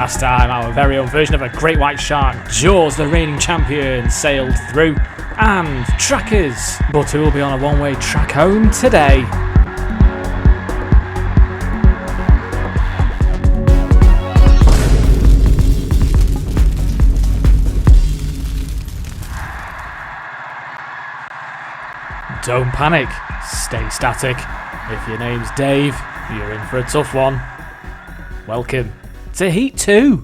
Last time, our very own version of a great white shark, Jaws, the reigning champion, sailed through, and trackers, but who will be on a one-way track home today? Don't panic, stay static. If your name's Dave, you're in for a tough one. Welcome to Heat 2.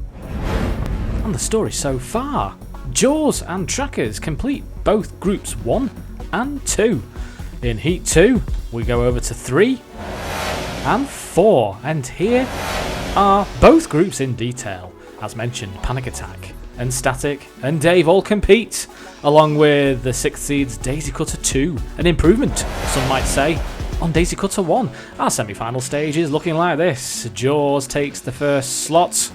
And the story so far, Jaws and Trackers complete both groups 1 and 2. In Heat 2, we go over to 3 and 4, and here are both groups in detail. As mentioned, Panic Attack and Static and Dave all compete, along with the 6th seeds Daisy Cutter 2, an improvement, some might say, on Daisy Cutter 1. Our semi-final stage is looking like this. Jaws takes the first slot.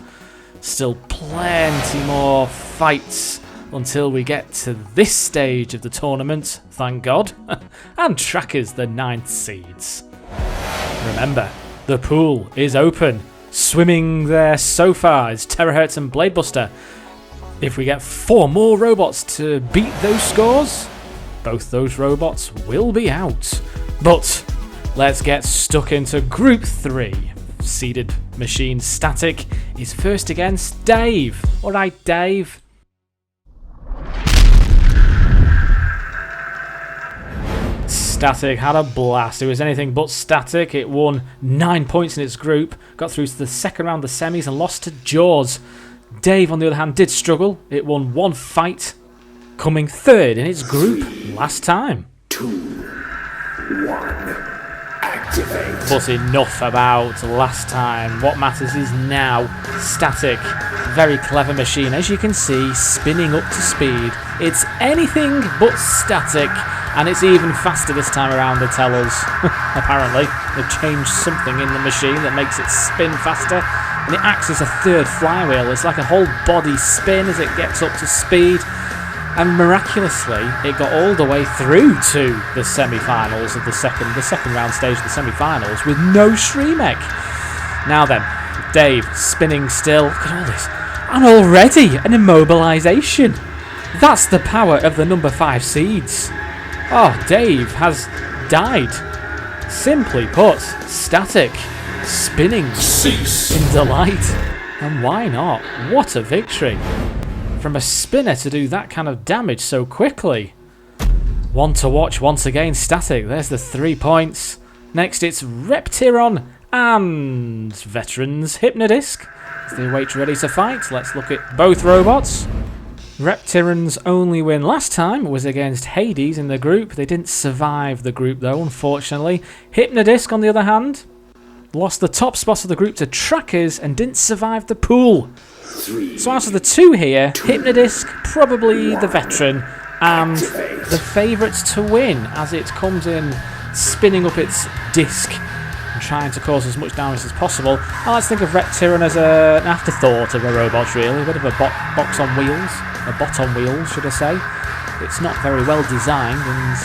Still plenty more fights until we get to this stage of the tournament, thank God. And Trackers, the 9th seeds. Remember, the pool is open. Swimming there so far is Terahertz and Bladebuster. If we get 4 more robots to beat those scores, both those robots will be out. But let's get stuck into Group 3. Seeded Machine Static is first against Dave. Alright, Dave. Static had a blast. It was anything but static. It won 9 points in its group, got through to the second round of the semis and lost to Jaws. Dave, on the other hand, did struggle. It won 1 fight, coming third in its group last time. 2, 1, activate. But enough about last time. What matters is now. Static, very clever machine, as you can see, spinning up to speed. It's anything but static, and it's even faster this time around, they tell us. Apparently, they've changed something in the machine that makes it spin faster. And it acts as a third flywheel. It's like a whole body spin as it gets up to speed. And miraculously, it got all the way through to the semi-finals of the second round stage of the semi-finals with no Shremek. Now then, Dave spinning still. Look at all this. And already an immobilisation. That's the power of the number 5 seeds. Oh, Dave has died. Simply put, Static. Spinning in delight. And why not? What a victory. From a spinner to do that kind of damage so quickly. One to watch once again, Static. There's the 3 points. Next it's Reptiron and Veterans Hypnodisc. As they wait ready to fight, let's look at both robots. Reptiron's only win last time was against Hades in the group. They didn't survive the group though, unfortunately. Hypnodisc, on the other hand, lost the top spot of the group to Trackers and didn't survive the pool. So out of the 2 here, Hypnodisc, probably the veteran, and the favourites to win, as it comes in spinning up its disc and trying to cause as much damage as possible. I like to think of Reptiron as an afterthought of a robot, really, a bit of a box on wheels, a bot on wheels, should I say. It's not very well designed and,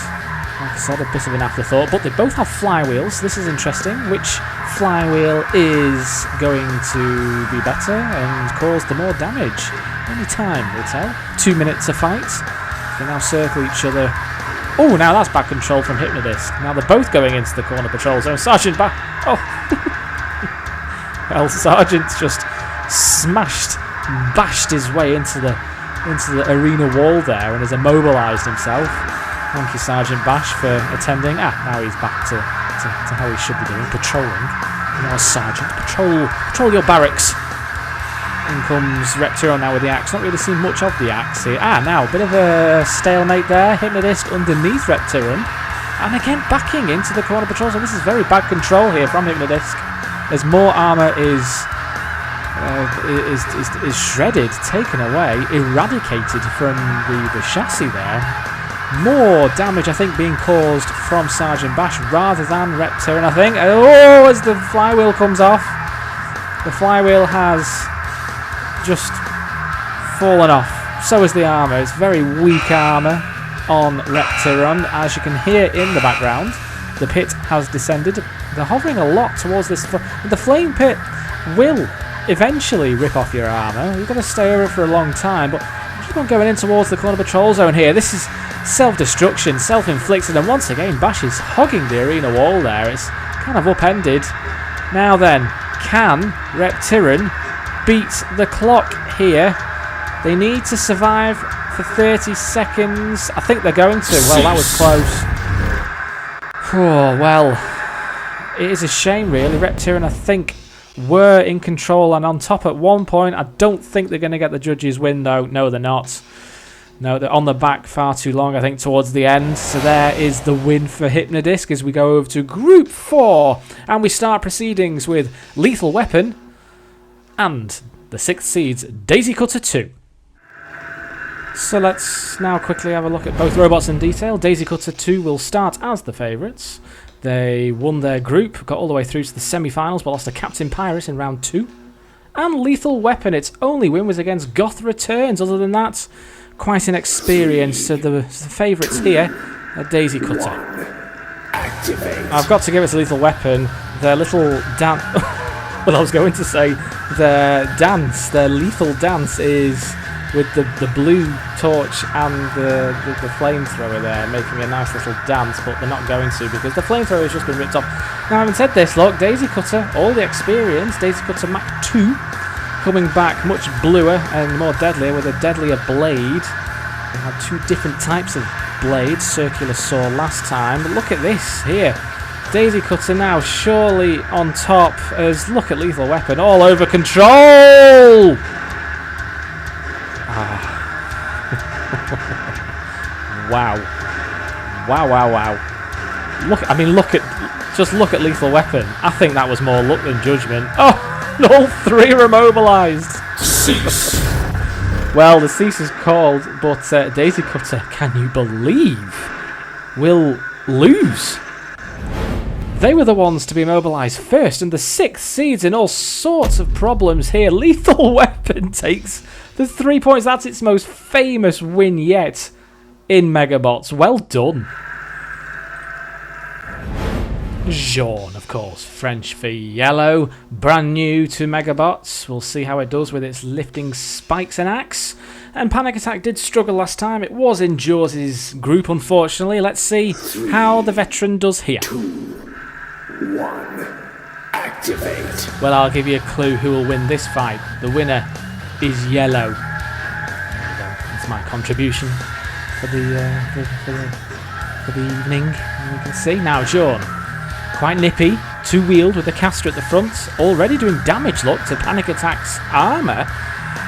like I said, a bit of an afterthought, but they both have flywheels. This is interesting. Which flywheel is going to be better and cause the more damage? Only time will tell. 2 minutes to fight. They now circle each other. Oh, now that's bad control from Hypnodisc. Now they're both going into the corner patrol zone. Sergeant back. Oh. Well, Sergeant's just bashed his way into the arena wall there and has immobilised himself. Thank you, Sergeant Bash, for attending. Now he's back to how he should be doing, patrolling. Now, Sergeant, patrol your barracks. In comes Reptiron now with the axe. Not really seen much of the axe here. Now, a bit of a stalemate there. Hypnodisc underneath Reptiron. And again, backing into the corner patrol. So this is very bad control here from Hypnodisc. As more armour is shredded, taken away, eradicated from the chassis there. More damage, I think, being caused from Sergeant Bash rather than Reptiron, I think. Oh, as the flywheel comes off. The flywheel has just fallen off. So is the armour. It's very weak armour on Reptiron. As you can hear in the background, the pit has descended. They're hovering a lot towards this. The flame pit will eventually rip off your armour. You've got to stay over for a long time, but keep on going in towards the corner patrol zone here. This is self-destruction, self-inflicted, and once again Bash is hogging the arena wall there. It's kind of upended. Now then, can Reptiron beat the clock here? They need to survive for 30 seconds. I think they're going to. Well, that was close. Oh, well, it is a shame, really. Reptiron, I think, were in control and on top at one point. I don't think they're going to get the judges' win, though. No, they're not. No, they're on the back far too long, I think, towards the end. So there is the win for Hypnodisc as we go over to Group 4. And we start proceedings with Lethal Weapon and the 6th seeds, Daisy Cutter 2. So let's now quickly have a look at both robots in detail. Daisy Cutter 2 will start as the favourites. They won their group, got all the way through to the semi-finals, but lost to Captain Pyrus in round 2. And Lethal Weapon, its only win was against Goth Returns. Other than that, quite an experience. So the favourites here are Daisy Cutter. I've got to give it to Lethal Weapon. Their little dance... well, I was going to say their dance, their lethal dance is... with the blue torch and the flamethrower there, making a nice little dance, but they're not going to because the flamethrower has just been ripped off. Now, having said this, look, Daisy Cutter, all the experience, Daisy Cutter Mach 2, coming back much bluer and more deadlier with a deadlier blade. They had 2 different types of blades, circular saw last time, but look at this here. Daisy Cutter now surely on top as, look at Lethal Weapon, all over control! Wow. Look at Lethal Weapon. I think that was more luck than judgment. Oh, all 3 are immobilised. Cease. Well, the cease is called, but Daisy Cutter, can you believe, will lose. They were the ones to be immobilised first, and the 6th seeds in all sorts of problems here. Lethal Weapon takes the 3 points. That's its most famous win yet in Megabots. Well done. Jaune, of course, French for yellow. Brand new to Megabots. We'll see how it does with its lifting spikes and axe. And Panic Attack did struggle last time. It was in Jaws' group, unfortunately. Let's see how the veteran does here. 2, 1, activate. Well, I'll give you a clue who will win this fight. The winner is yellow. That's my contribution for the evening. You can see now Jaune, quite nippy, 2-wheeled with the caster at the front, already doing damage. Look to Panic Attack's armour.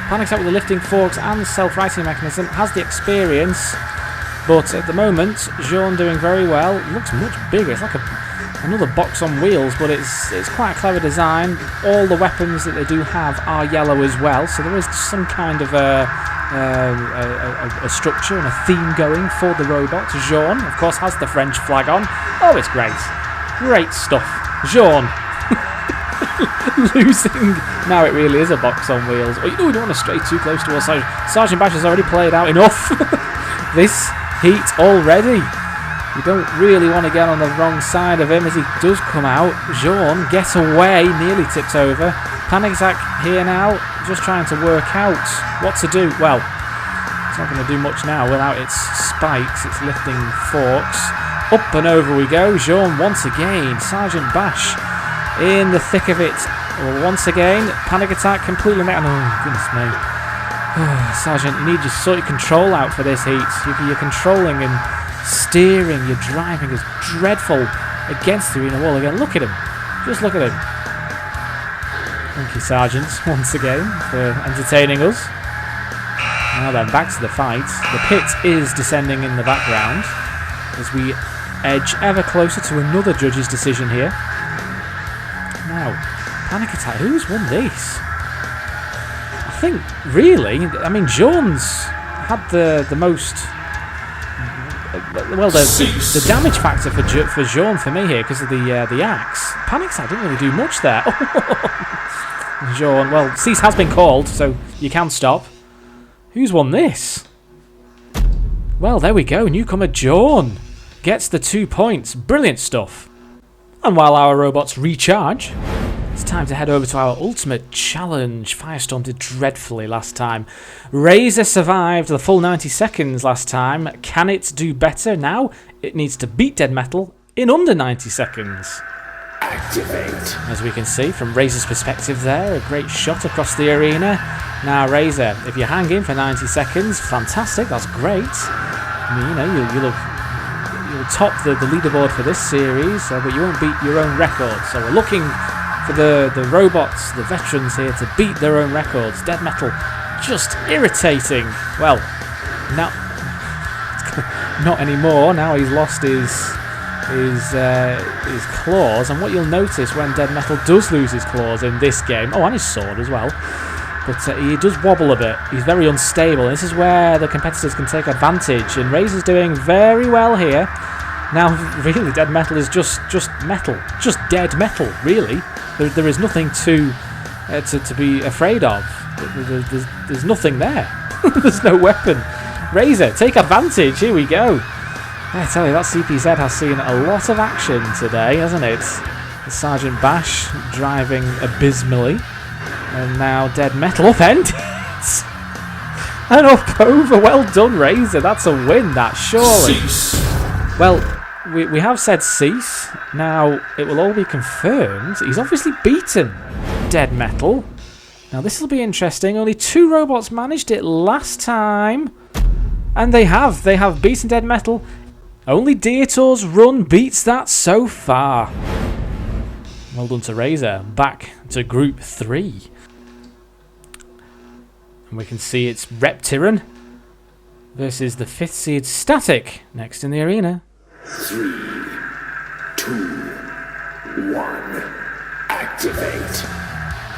Panic Attack with the lifting forks and self-righting mechanism has the experience, but at the moment Jaune doing very well. Looks much bigger. It's like another box on wheels, but it's quite a clever design. All the weapons that they do have are yellow as well, so there is some kind of a structure and a theme going for the robot. Jaune, of course, has the French flag on. Oh, it's great. Great stuff. Jaune losing. Now it really is a box on wheels. Oh, you don't want to stray too close towards Sergeant. Sergeant Bash has already played out enough. This heat already. You don't really want to get on the wrong side of him as he does come out. Jaune gets away, nearly tips over. Panic Attack here now, just trying to work out what to do. Well, it's not going to do much now without its spikes, its lifting forks. Up and over we go. Jaune once again. Sergeant Bash in the thick of it. Once again, Panic Attack completely... Oh, goodness me. Oh, Sergeant, you need to sort your control out for this heat. You're controlling and steering, your driving is dreadful against the arena wall again. Look at him. Just look at him. Thank you, Sergeant, once again, for entertaining us. Now then, back to the fight. The pit is descending in the background as we edge ever closer to another judge's decision here. Now, Panic Attack, who's won this? I think, really, I mean, Jaune's had the most... Well, the damage factor for Jaune for me here because of the axe. Panic Attack didn't really do much there. Jaune, well, cease has been called, so you can stop. Who's won this? Well, there we go. Newcomer Jaune gets the 2 points. Brilliant stuff. And while our robots recharge, It's time to head over to our ultimate challenge. Firestorm did dreadfully last time. Razor survived the full 90 seconds last time. Can it do better now? It needs to beat Dead Metal in under 90 seconds. Activate. As we can see from Razor's perspective there, a great shot across the arena. Now Razor, if you hang in for 90 seconds, fantastic, that's great. I mean, you know, you'll top the leaderboard for this series, but you won't beat your own record. So we're looking for the robots, the veterans here, to beat their own records. Dead Metal, just irritating. Well, now not anymore. Now he's lost his claws, and what you'll notice when Dead Metal does lose his claws in this game, and his sword as well, but he does wobble a bit. He's very unstable, and this is where the competitors can take advantage, and Razor's doing very well here. Now, really, Dead Metal is just metal, just dead metal, really. There is nothing to be afraid of. There's nothing there. There's no weapon. Razor, take advantage, here we go. I tell you, that CPZ has seen a lot of action today, hasn't it? Sergeant Bash driving abysmally. And now Dead Metal upend. And up over. Well done, Razor. That's a win, that, surely. Cease. Well, we have said cease. Now, it will all be confirmed. He's obviously beaten Dead Metal. Now, this will be interesting. Only 2 robots managed it last time. And they have beaten Dead Metal. Only Detour's run beats that so far. Well done to Razor. Back to Group 3. And we can see it's Reptiron versus the 5th seed Static next in the arena. 3, 2, 1. Activate.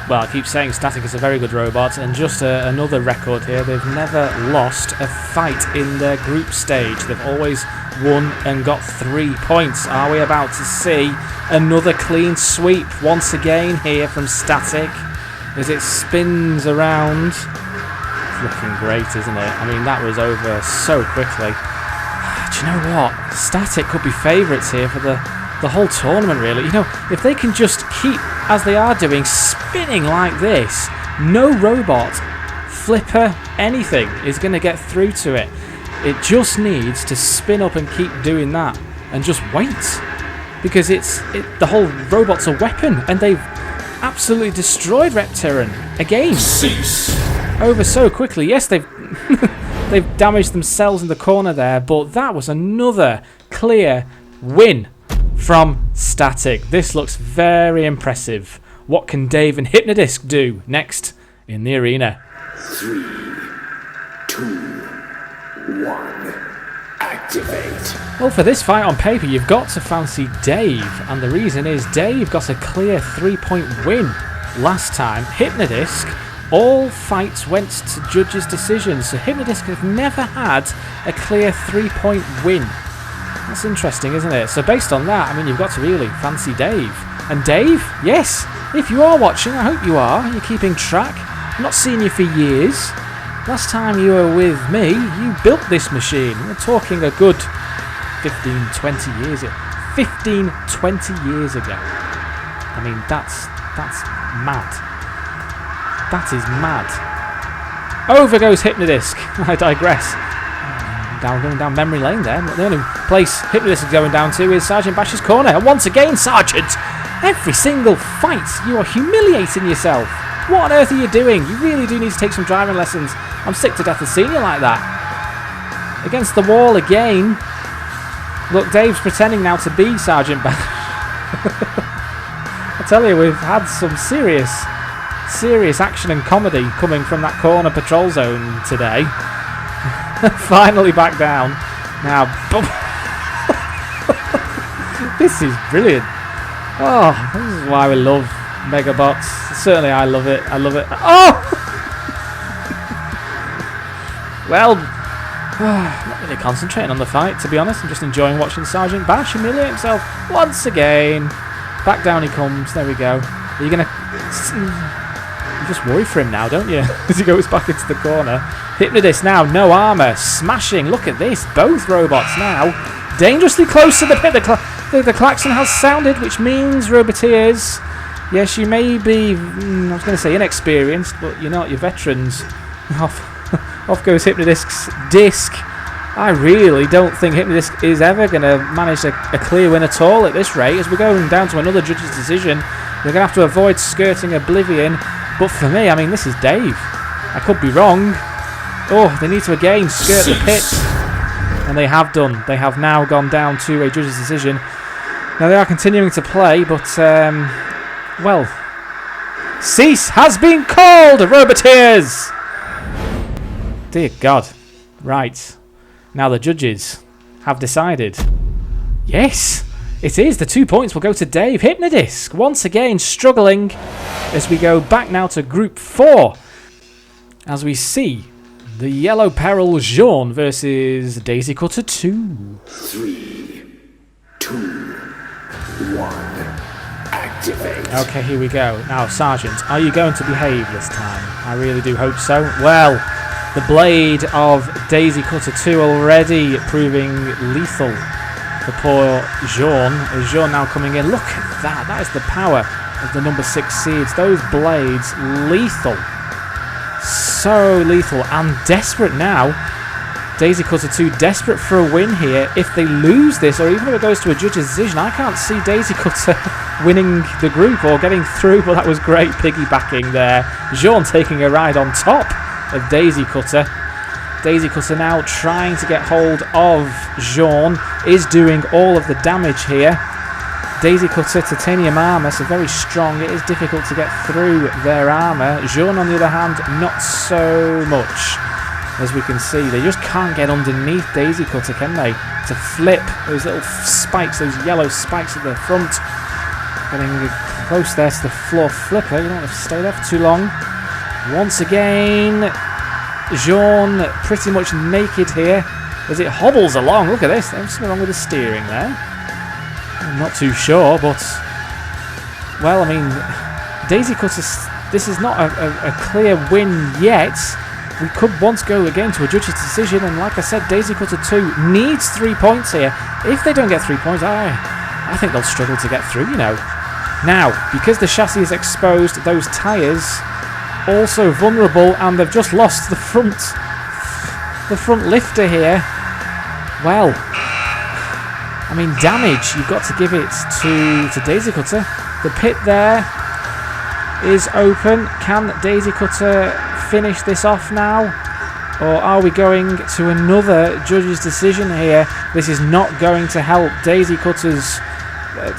Well, I keep saying Static is a very good robot, and just another record here. They've never lost a fight in their group stage. They've always won and got 3 points. Are we about to see another clean sweep once again here from Static as it spins around? It's looking great, isn't it? I mean, that was over so quickly. Do you know what? Static could be favourites here for the whole tournament, really. You know, if they can just keep, as they are doing, spinning like this, no robot, flipper, anything is going to get through to it. It just needs to spin up and keep doing that and just wait, because the whole robot's a weapon, and they've absolutely destroyed Reptiron again. Cease. Over so quickly. Yes, they've they've damaged themselves in the corner there, but that was another clear win from Static. This looks very impressive. What can Dave and Hypnodisc do next in the arena? 3, 2, 1. Activate. Well, for this fight on paper, you've got to fancy Dave, and the reason is Dave got a clear 3-point win last time. Hypnodisc, all fights went to judges' decisions, so Hypnodisc have never had a clear 3-point win. That's interesting, isn't it? So based on that, I mean, you've got to really fancy Dave. And Dave, yes, if you are watching, I hope you are, you're keeping track. I'm not seeing you for years. Last time you were with me, you built this machine. We're talking a good 15, 20 years ago. 15, 20 years ago. I mean, that's mad. That is mad. Over goes Hypnodisc. I digress. Going down memory lane there. The only place Hypnodisc is going down to is Sergeant Bash's corner. And once again, Sergeant, every single fight, you are humiliating yourself. What on earth are you doing? You really do need to take some driving lessons. I'm sick to death of seeing you like that. Against the wall again. Look, Dave's pretending now to be Sergeant Bash. I tell you, we've had some serious action and comedy coming from that corner patrol zone today. Finally back down. Now, this is brilliant. Oh, this is why we love Megabots. Certainly I love it. I love it. Oh! Well, not really concentrating on the fight, to be honest. I'm just enjoying watching Sergeant Bash humiliate himself once again. Back down he comes. There we go. Are you going to... You just worry for him now, don't you? As he goes back into the corner. Hypnodisc now, no armour. Smashing. Look at this. Both robots now. Dangerously close to the pit. The klaxon has sounded, which means Roboteers Yes, you may be, I was going to say inexperienced, but you're not, you're veterans. Off goes Hypnodisc's disc. I really don't think Hypnodisc is ever going to manage a clear win at all at this rate. As we're going down to another judge's decision, they're going to have to avoid skirting oblivion. But for me, I mean, this is Dave. I could be wrong. Oh, they need to again skirt the pit. And they have done. They have now gone down to a judge's decision. Now they are continuing to play, but, well, cease has been called, Roboteers! Dear God. Right. Now the judges have decided. Yes, it is. The 2 points will go to Dave. Hypnodisc once again struggling as we go back now to Group 4. As we see the Yellow Peril Jaune versus Daisy Cutter 2. 3, 2, 1. Activate. Okay, here we go. Now, Sergeant, are you going to behave this time? I really do hope so. Well, the blade of Daisy Cutter 2 already proving lethal for poor Jaune. Jaune now coming in. Look at that. That is the power of the number 6 seeds. Those blades, lethal. So lethal and desperate now. Daisy Cutter 2 desperate for a win here. If they lose this, or even if it goes to a judge's decision, I can't see Daisy Cutter winning the group or getting through, but that was great piggybacking there. Jaune taking a ride on top of Daisy Cutter. Daisy Cutter now trying to get hold of Jaune, is doing all of the damage here. Daisy Cutter, titanium armour, so very strong. It is difficult to get through their armour. Jaune, on the other hand, not so much. As we can see, they just can't get underneath Daisy Cutter, can they? To flip those little spikes, those yellow spikes at the front. Getting close there to the floor flipper. You don't want to stay there for too long. Once again, Jaune pretty much naked here as it hobbles along. Look at this. There's something wrong with the steering there. I'm not too sure, but, well, I mean, Daisy Cutter, this is not a clear win yet. We could once go again to a judge's decision, and like I said, Daisy Cutter 2 needs 3 points here. If they don't get 3 points, I think they'll struggle to get through, you know. Now, because the chassis is exposed, those tyres also vulnerable, and they've just lost the front lifter here. Well, I mean, damage, you've got to give it to Daisy Cutter. The pit there is open. Can Daisy Cutter finish this off now, or are we going to another judge's decision here? This is not going to help Daisy Cutter's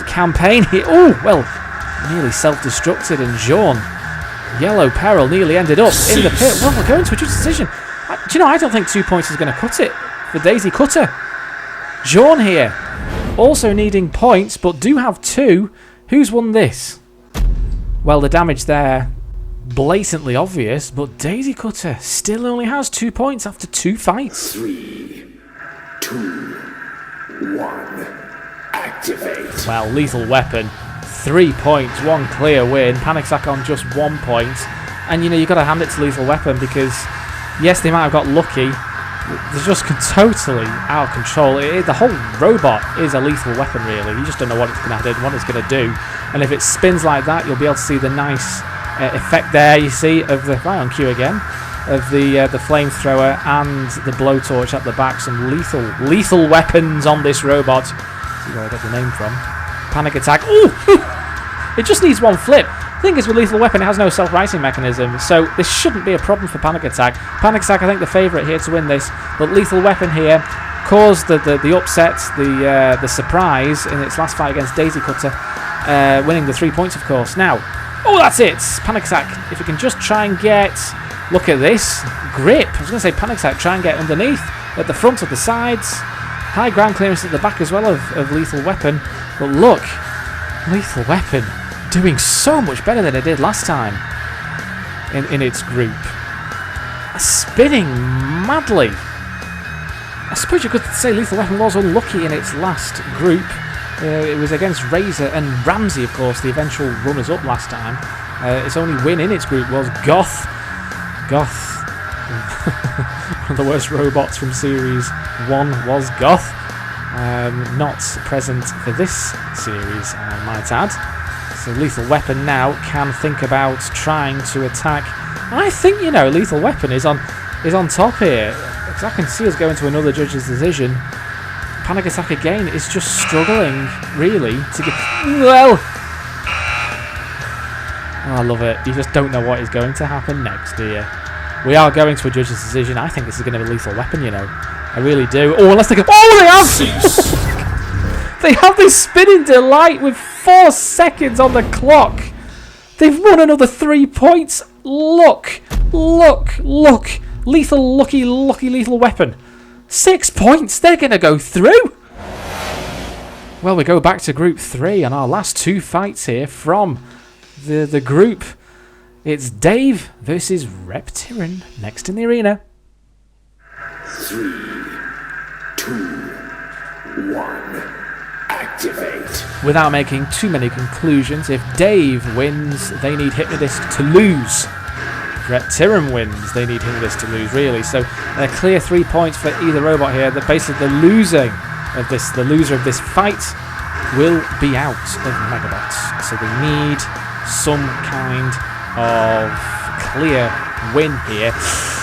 campaign here. Oh, well, nearly self-destructed, and Jaune, Yellow Peril, nearly ended up in the pit. Well, we're going to a judge's decision. Do you know, I don't think 2 points is going to cut it for Daisy Cutter. Jaune here, also needing points, but do have 2. Who's won this? Well, the damage there, blatantly obvious, but Daisy Cutter still only has 2 points after 2 fights. 3, 2, 1. Activate. Well, lethal weapon, 3 points, 1 clear win. Panic Sack on just 1 point. And, you know, you've got to hand it to lethal weapon because, yes, they might have got lucky. They're just totally out of control. The whole robot is a lethal weapon, really. You just don't know what it's going to do, what it's going to do. And if it spins like that, you'll be able to see the nice effect there, you see, of the, right on cue again, of the flamethrower and the blowtorch at the back. Some lethal weapons on this robot. See where I got the name from. Panic attack. Ooh! It just needs 1 flip. The thing is, with lethal weapon, it has no self-righting mechanism, so this shouldn't be a problem for Panic Attack. Panic Attack, I think, the favourite here to win this, but lethal weapon here caused the upset, the surprise in its last fight against Daisy Cutter, winning the 3 points, of course. Now, oh, that's it! Panic Attack, if you can just try and get, look at this, grip. I was going to say Panic Attack, try and get underneath, at the front, at the sides, high ground clearance at the back as well of lethal weapon, but look, lethal weapon doing so much better than it did last time in its group. Spinning madly. I suppose you could say lethal weapon was unlucky in its last group. It was against Razor and Ramsey, of course, the eventual runners-up last time. Its only win in its group was Goth. Goth. One of the worst robots from Series 1 was Goth. Not present for this series, I might add. So Lethal Weapon now can think about trying to attack. I think, you know, Lethal Weapon is on top here. Because I can see us going to another judge's decision. Panic Attack again is just struggling, really, to get... Well... Oh, I love it. You just don't know what is going to happen next, do you? We are going to a judge's decision. I think this is going to be Lethal Weapon, you know. I really do. Oh, unless they go... Oh, they have... They have this spinning delight with 4 seconds on the clock. They've won another 3 points. Look. Look. Look. Lethal, lucky Lethal Weapon. 6 points. They're going to go through. Well, we go back to Group 3 and our last 2 fights here from the group. It's Dave versus Reptiron next in the arena. 3, 2, 1. Activate. Without making too many conclusions, if Dave wins, they need Hypnodisc to lose. If Reptiron wins, they need Hypnodisc to lose, really. So a clear 3 points for either robot here. That basically the loser of this fight will be out of Megabots. So they need some kind of clear win here.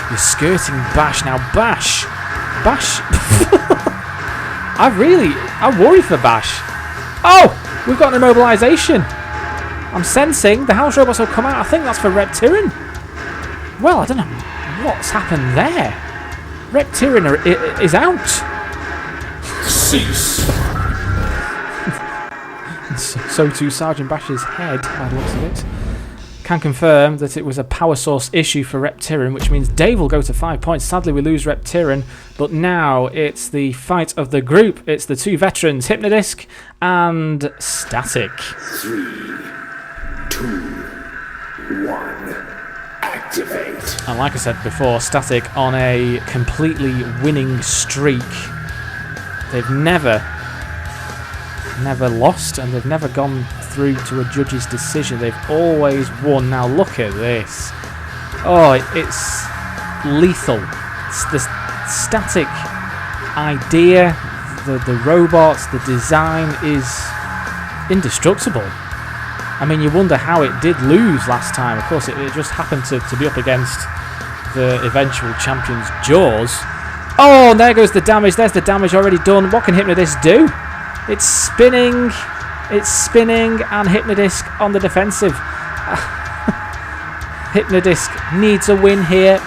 You're skirting Bash now. Bash. I worry for Bash. Oh, we've got an immobilization. I'm sensing the house robots will come out. I think that's for Reptiron. Well, I don't know what's happened there. Reptiron is out. Cease. So too Sergeant Bash's head, by the looks of it. Can confirm that it was a power source issue for Reptiron, which means Dave will go to 5 points. Sadly, we lose Reptiron, but now it's the fight of the group. It's the 2 veterans, Hypnodisc and Static. 3, 2, 1. Activate. And like I said before, Static on a completely winning streak. They've never lost, and they've never gone through to a judge's decision. They've always won. Now look at this. Oh, it's lethal. It's the Static idea, the robots, the design is indestructible. I mean, you wonder how it did lose last time. Of course, it just happened to be up against the eventual champion's jaws. Oh, and there goes the damage. There's the damage already done. What can Hypnodisc do? It's spinning, and Hypnodisc on the defensive. Hypnodisc needs a win here.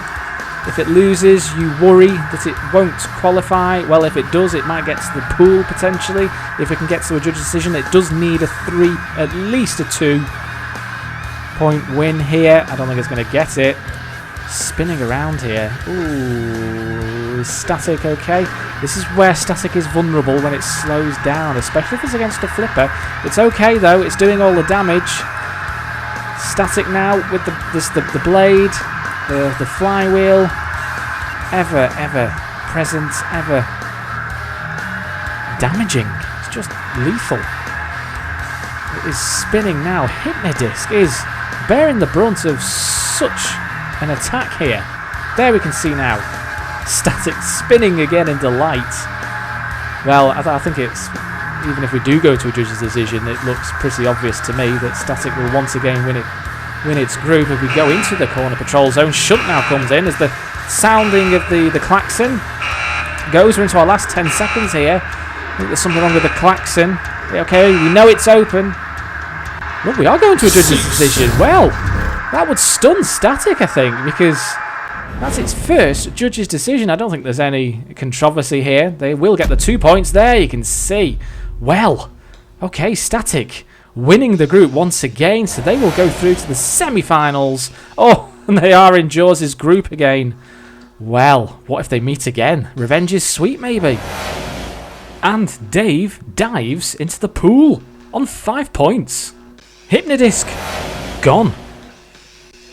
If it loses, you worry that it won't qualify. Well, if it does, it might get to the pool, potentially. If it can get to a judge's decision, it does need at least a 2-point win here. I don't think it's going to get it. Spinning around here. Ooh, is Static okay? This is where Static is vulnerable when it slows down, especially if it's against a flipper. It's okay though, it's doing all the damage. Static now with the blade, the flywheel, ever present, ever damaging. It's just lethal. It is spinning now. Hypnodisc is bearing the brunt of such an attack here. There we can see now. Static spinning again in delight. Well, I think it's, even if we do go to a judge's decision, it looks pretty obvious to me that Static will once again win its group. If we go into the corner patrol zone, Shunt now comes in as the sounding of the klaxon goes. We're into our last 10 seconds here. I think there's something wrong with the klaxon. Okay, we know it's open. Well, we are going to a judge's decision. Well, that would stun Static, I think, because that's its first judge's decision. I don't think there's any controversy here. They will get the 2 points there, you can see. Well, okay, Static winning the group once again, so they will go through to the semi-finals. Oh, and they are in Jaws' group again. Well, what if they meet again? Revenge is sweet, maybe. And Dave dives into the pool on 5 points. Hypnodisc gone.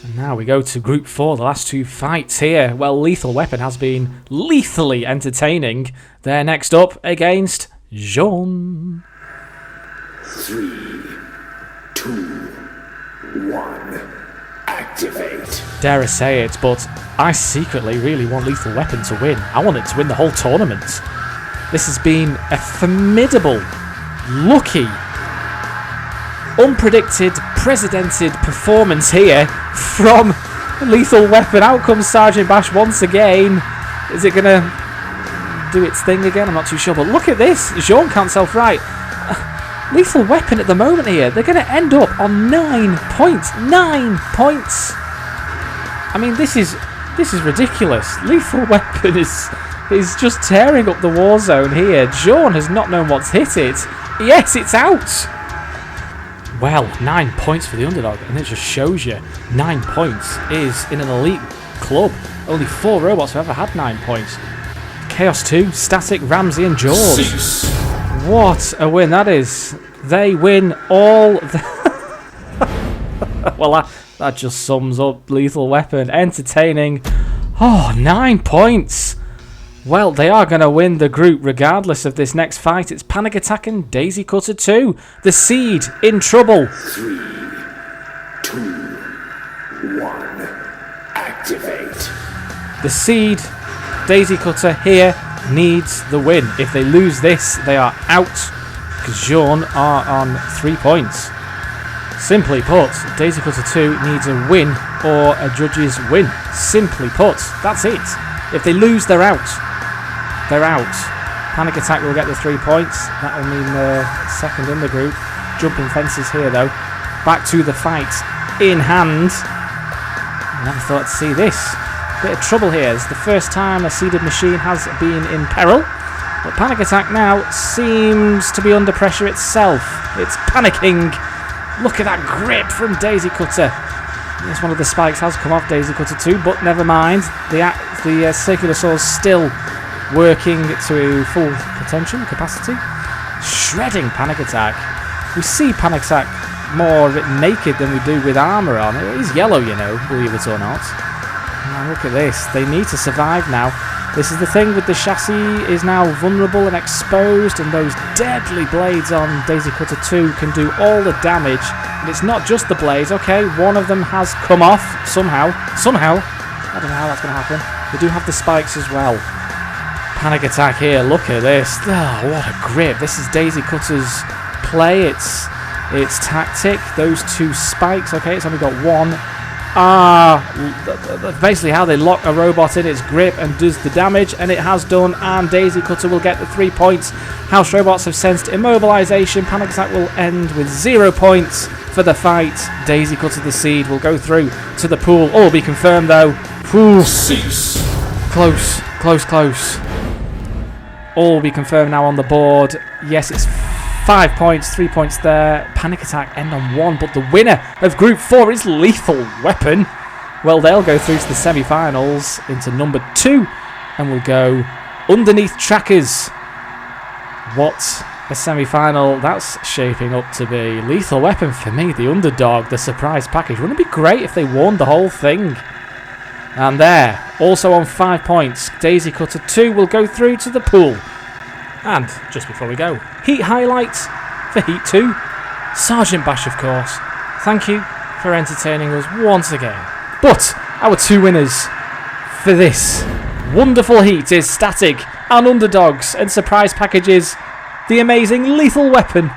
And now we go to Group 4, the last 2 fights here. Well, Lethal Weapon has been lethally entertaining. They're next up against Jaune. 3, 2, 1. Activate. Dare I say it, but I secretly really want Lethal Weapon to win. I want it to win the whole tournament. This has been a formidable, lucky, unpredicted, precedented performance here from Lethal Weapon. Out comes Sergeant Bash once again. Is it going to do its thing again? I'm not too sure, but look at this. Jaune can't self-right. Lethal Weapon at the moment here. They're going to end up on 9 points. 9 points. I mean, this is ridiculous. Lethal Weapon is just tearing up the war zone here. Jaune has not known what's hit it. Yes, it's out. Well, 9 points for the underdog, and it just shows you 9 points is in an elite club. Only 4 robots have ever had 9 points. Chaos 2, Static, Ramsey, and George. What a win that is. They win all well, that just sums up Lethal Weapon. Entertaining. Oh, 9 points. Well, they are going to win the group regardless of this next fight. It's Panic Attack and Daisy Cutter 2. The Seed in trouble. 3, 2, 1. Activate. The Seed, Daisy Cutter here, needs the win. If they lose this, they are out, because Jaune are on 3 points. Simply put, Daisy Cutter 2 needs a win or a judge's win. Simply put, that's it. If they lose, they're out. They're out. Panic Attack will get the 3 points. That will mean second in the group. Jumping fences here, though. Back to the fight in hand. Never thought to see this. Bit of trouble here. It's the first time a seeded machine has been in peril. But Panic Attack now seems to be under pressure itself. It's panicking. Look at that grip from Daisy Cutter. Yes, one of the spikes has come off Daisy Cutter 2, but never mind. The circular saw's still working to full potential capacity. Shredding Panic Attack. We see Panic Attack more naked than we do with armour on. It is yellow, you know, believe it or not. Now look at this. They need to survive now. This is the thing with the chassis is now vulnerable and exposed, and those deadly blades on Daisy Cutter 2 can do all the damage. And it's not just the blades. Okay, one of them has come off somehow. I don't know how that's going to happen. They do have the spikes as well. Panic Attack here. Look at this. Oh, what a grip. This is Daisy Cutter's play. It's tactic. Those 2 spikes. Okay, it's only got 1. Basically how they lock a robot in its grip and does the damage, and it has done, and Daisy Cutter will get the 3 points. House robots have sensed immobilization. Panic Attack will end with 0 points for the fight. Daisy Cutter the Seed will go through to the pool. All be confirmed though. Ooh. Cease. Close. All be confirmed now on the board. Yes, it's 5 points, 3 points there. Panic Attack end on 1, but the winner of Group 4 is Lethal Weapon. Well, they'll go through to the semi-finals into number 2, and will go underneath trackers. What a semi-final that's shaping up to be. Lethal Weapon, for me, the underdog, the surprise package. Wouldn't it be great if they won the whole thing? And there, also on 5 points, Daisy Cutter 2 will go through to the pool. And, just before we go, Heat highlights for Heat 2. Sergeant Bash, of course. Thank you for entertaining us once again. But our 2 winners for this wonderful heat is Static and Underdogs, and surprise packages, the amazing Lethal Weapon